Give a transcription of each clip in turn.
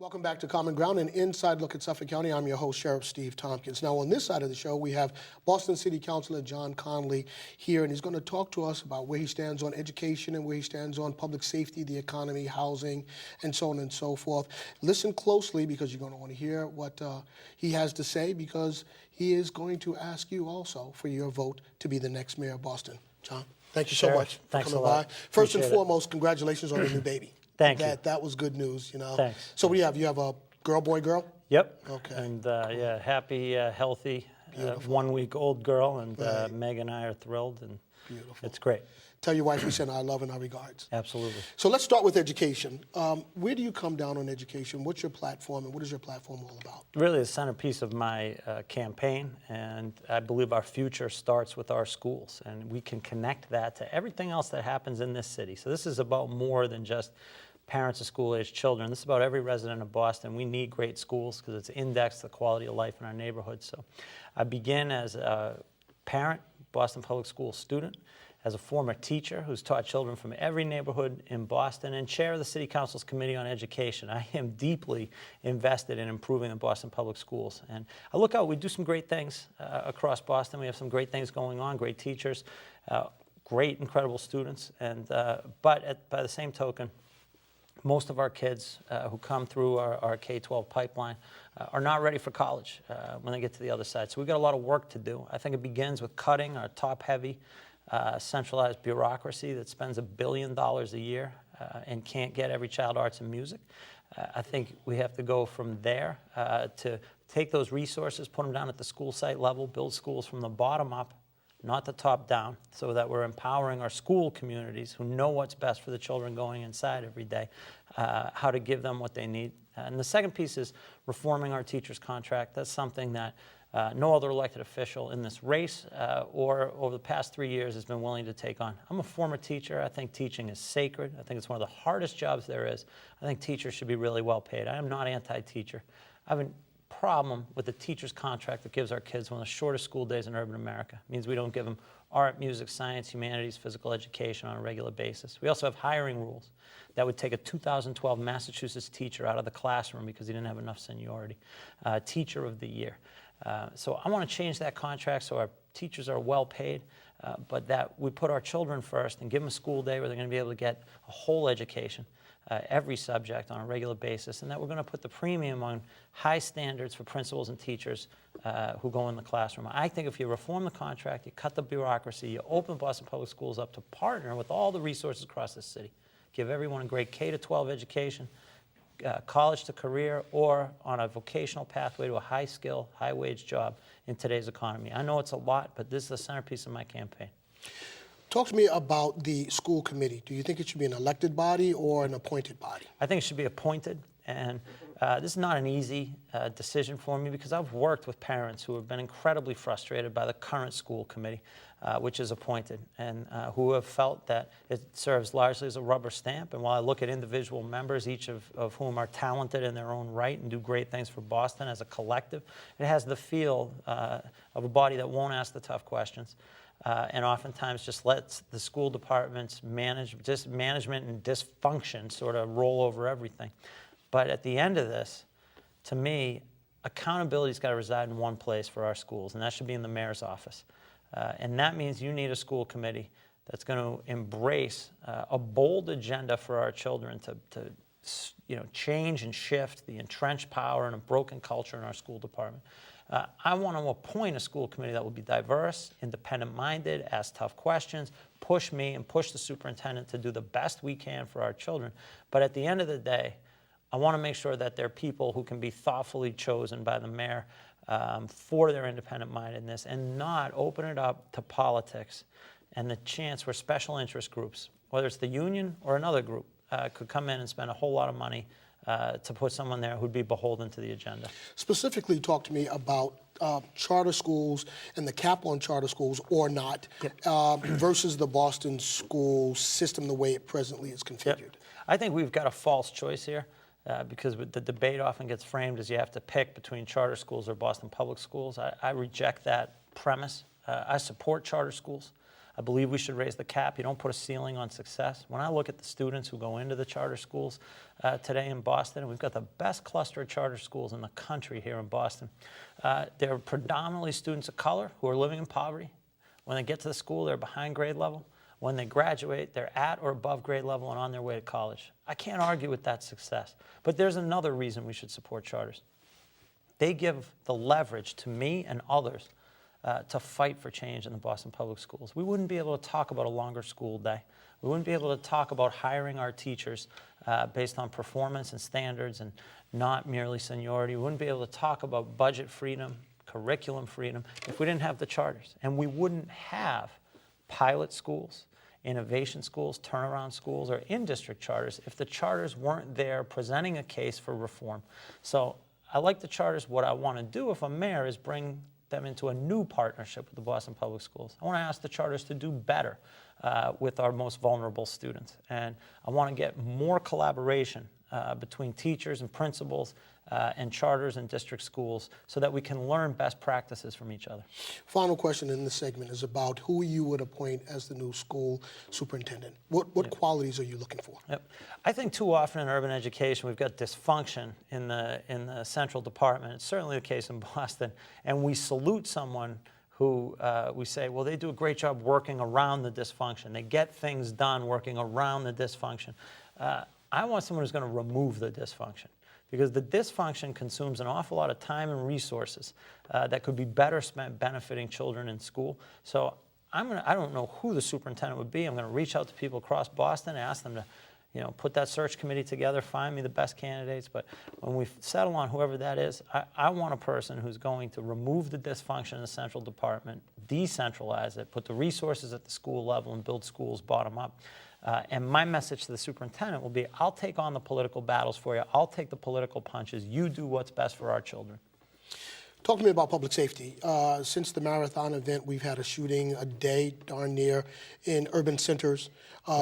Welcome back to Common Ground, an inside look at Suffolk County. I'm your host, Sheriff Steve Tompkins. Now, on this side of the show, we have Boston City Councilor John Conley here, and he's going to talk to us about where he stands on education and where he stands on public safety, the economy, housing, and so on and so forth. Listen closely because you're going to want to hear what he has to say, because he is going to ask you also for your vote to be the next mayor of Boston. John, thank you so much for coming by. First and foremost, congratulations on the new baby. Thank you. That was good news, you know. Thanks. So what do you have? You have a girl, boy, girl? Yep. Okay. And yeah, happy, healthy, 1-week-old girl, and Meg and I are thrilled, and it's great. Tell your wife we send our love and our regards. Absolutely. So let's start with education. Where do you come down on education? What's your platform, and what is your platform all about? Really the centerpiece of my campaign, and I believe our future starts with our schools, and we can connect that to everything else that happens in this city. So this is about more than just parents of school-aged children. This is about every resident of Boston. We need great schools because it's indexed to the quality of life in our neighborhood. So I begin as a parent, Boston Public School student, as a former teacher who's taught children from every neighborhood in Boston, and chair of the City Council's Committee on Education. I am deeply invested in improving the Boston Public Schools. And I look out, we do some great things across Boston. We have some great things going on, great teachers, great, incredible students. And but by the same token, most of our kids who come through our K-12 pipeline are not ready for college when they get to the other side. So we've got a lot of work to do. I think it begins with cutting our top-heavy centralized bureaucracy that spends $1 billion a year and can't get every child arts and music. I think we have to go from there to take those resources, put them down at the school site level, build schools from the bottom up, not the top down, so that we're empowering our school communities who know what's best for the children going inside every day, how to give them what they need. And the second piece is reforming our teachers' contract. That's something that no other elected official in this race or over the past 3 years has been willing to take on. I'm a former teacher. I think teaching is sacred. I think it's one of the hardest jobs there is. I think teachers should be really well paid. I am not anti-teacher. I have a problem with the teacher's contract that gives our kids one of the shortest school days in urban America. It means we don't give them art, music, science, humanities, physical education on a regular basis. We also have hiring rules that would take a 2012 Massachusetts teacher out of the classroom because he didn't have enough seniority. Teacher of the year. So I want to change that contract so our teachers are well paid, but that we put our children first and give them a school day where they're going to be able to get a whole education, every subject on a regular basis, and that we're going to put the premium on high standards for principals and teachers who go in the classroom. I think if you reform the contract, you cut the bureaucracy, you open Boston Public Schools up to partner with all the resources across the city, give everyone a great K-12 education, college to career, or on a vocational pathway to a high-skill, high-wage job in today's economy. I know it's a lot, but this is the centerpiece of my campaign. Talk to me about the school committee. Do you think it should be an elected body or an appointed body? I think it should be appointed, and this is not an easy decision for me because I've worked with parents who have been incredibly frustrated by the current school committee, which is appointed, and who have felt that it serves largely as a rubber stamp. And while I look at individual members, each of whom are talented in their own right and do great things for Boston as a collective, it has the feel of a body that won't ask the tough questions. And oftentimes just lets the school department's management and dysfunction sort of roll over everything. But at the end of this, to me, accountability's got to reside in one place for our schools, and that should be in the mayor's office. And that means you need a school committee that's going to embrace a bold agenda for our children to change and shift the entrenched power and a broken culture in our school department. I want to appoint a school committee that will be diverse, independent-minded, ask tough questions, push me and push the superintendent to do the best we can for our children. But at the end of the day, I want to make sure that they're people who can be thoughtfully chosen by the mayor for their independent-mindedness and not open it up to politics and the chance where special interest groups, whether it's the union or another group, could come in and spend a whole lot of money to put someone there who'd be beholden to the agenda. Specifically, talk to me about charter schools and the cap on charter schools or not versus the Boston school system the way it presently is configured. Yep. I think we've got a false choice here because the debate often gets framed as you have to pick between charter schools or Boston public schools. I reject that premise. I support charter schools. I believe we should raise the cap. You don't put a ceiling on success. When I look at the students who go into the charter schools today in Boston, we've got the best cluster of charter schools in the country here in Boston. They're predominantly students of color who are living in poverty. When they get to the school, they're behind grade level. When they graduate, they're at or above grade level and on their way to college. I can't argue with that success. But there's another reason we should support charters. They give the leverage to me and others to fight for change in the Boston Public Schools. We wouldn't be able to talk about a longer school day. We wouldn't be able to talk about hiring our teachers based on performance and standards and not merely seniority. We wouldn't be able to talk about budget freedom, curriculum freedom, if we didn't have the charters. And we wouldn't have pilot schools, innovation schools, turnaround schools, or in-district charters if the charters weren't there presenting a case for reform. So I like the charters. What I want to do if I'm mayor is bring them into a new partnership with the Boston Public Schools. I want to ask the charters to do better with our most vulnerable students. And I want to get more collaboration between teachers and principals and charters and district schools so that we can learn best practices from each other. Final question in this segment is about who you would appoint as the new school superintendent. What qualities are you looking for? Yep. I think too often in urban education we've got dysfunction in the central department. It's certainly the case in Boston. And we salute someone who we say, well, they do a great job working around the dysfunction. They get things done working around the dysfunction. I want someone who's going to remove the dysfunction, because the dysfunction consumes an awful lot of time and resources that could be better spent benefiting children in school. So I don't know who the superintendent would be. I'm going to reach out to people across Boston, ask them to put that search committee together, find me the best candidates. But when we settle on whoever that is, I want a person who's going to remove the dysfunction in the central department, decentralize it, put the resources at the school level, and build schools bottom up. And my message to the superintendent will be, I'll take on the political battles for you. I'll take the political punches. You do what's best for our children. Talk to me about public safety. Since the marathon event, we've had a shooting a day darn near in urban centers.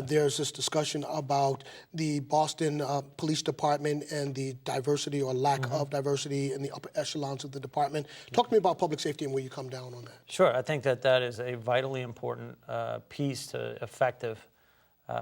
There's this discussion about the Boston Police Department and the diversity or lack of diversity in the upper echelons of the department. Talk to me about public safety and where you come down on that. Sure. I think that is a vitally important piece to effective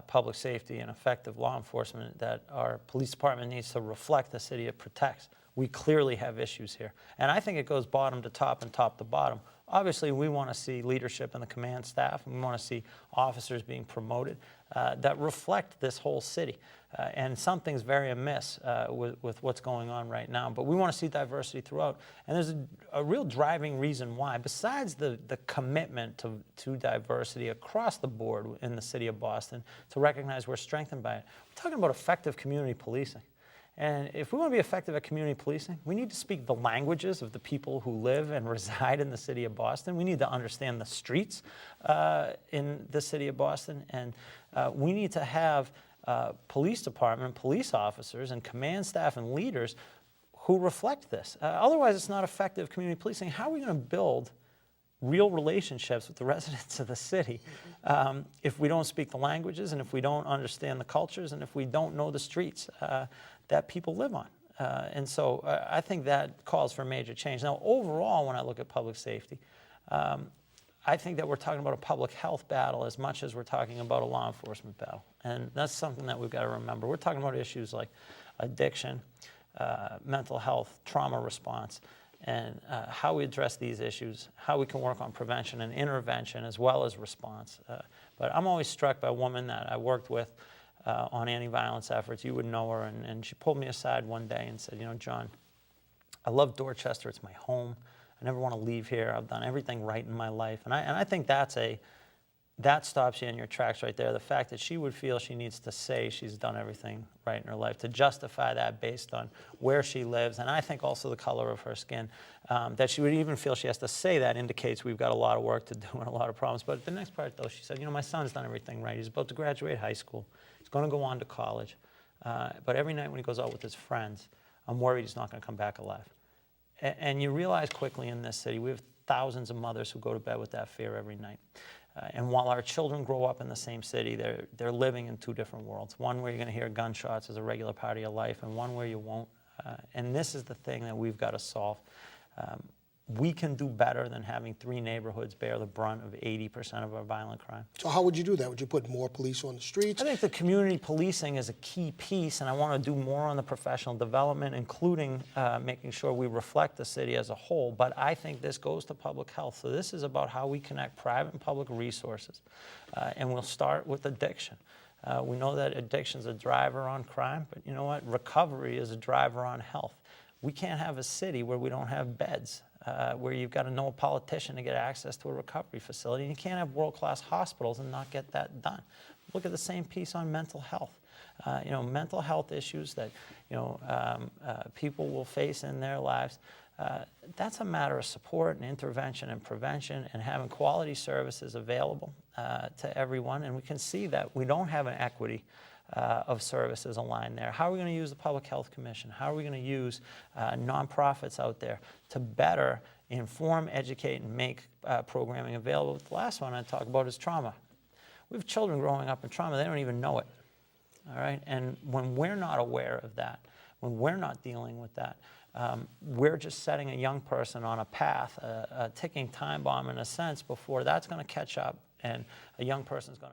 public safety and effective law enforcement, that our police department needs to reflect the city it protects. We clearly have issues here. And I think it goes bottom to top and top to bottom. Obviously, we want to see leadership in the command staff, and we want to see officers being promoted that reflect this whole city. And something's very amiss with what's going on right now. But we want to see diversity throughout. And there's a real driving reason why, besides the commitment to diversity across the board in the city of Boston, to recognize we're strengthened by it. We're talking about effective community policing. And if we want to be effective at community policing, we need to speak the languages of the people who live and reside in the city of Boston. We need to understand the streets in the city of Boston. And we need to have police department, police officers, and command staff and leaders who reflect this. Otherwise, it's not effective community policing. How are we going to build real relationships with the residents of the city if we don't speak the languages, and if we don't understand the cultures, and if we don't know the streets that people live on? And so I think that calls for major change. Now, overall, when I look at public safety, I think that we're talking about a public health battle as much as we're talking about a law enforcement battle. And that's something that we've got to remember. We're talking about issues like addiction, mental health, trauma response, and how we address these issues, how we can work on prevention and intervention as well as response. But I'm always struck by a woman that I worked with on anti-violence efforts. You would know her, and she pulled me aside one day and said, John, I love Dorchester. It's my home. I never want to leave here. I've done everything right in my life. And I think that stops you in your tracks right there. The fact that she would feel she needs to say she's done everything right in her life, to justify that based on where she lives, and I think also the color of her skin, that she would even feel she has to say that indicates we've got a lot of work to do and a lot of problems. But the next part, though, she said, my son's done everything right. He's about to graduate high school. He's going to go on to college. But every night when he goes out with his friends, I'm worried he's not going to come back alive. And you realize quickly in this city, we have thousands of mothers who go to bed with that fear every night. And while our children grow up in the same city, they're living in two different worlds. One where you're going to hear gunshots as a regular part of your life, and one where you won't. And this is the thing that we've got to solve. we can do better than having 3 neighborhoods bear the brunt of 80% of our violent crime. So how would you do that? Would you put more police on the streets? I think the community policing is a key piece, and I want to do more on the professional development, including making sure we reflect the city as a whole. But I think this goes to public health. So this is about how we connect private and public resources. And we'll start with addiction. We know that addiction is a driver on crime, but you know what? Recovery is a driver on health. We can't have a city where we don't have beds, where you've got to know a politician to get access to a recovery facility. And you can't have world-class hospitals and not get that done. Look at the same piece on mental health. Mental health issues that people will face in their lives. That's a matter of support and intervention and prevention and having quality services available to everyone. And we can see that we don't have an equity of services aligned there. How are we going to use the Public Health Commission? How are we going to use nonprofits out there to better inform, educate, and make programming available? The last one I talk about is trauma. We have children growing up in trauma. They don't even know it. All right? And when we're not aware of that, when we're not dealing with that, we're just setting a young person on a path, a ticking time bomb in a sense, before that's going to catch up and a young person's going to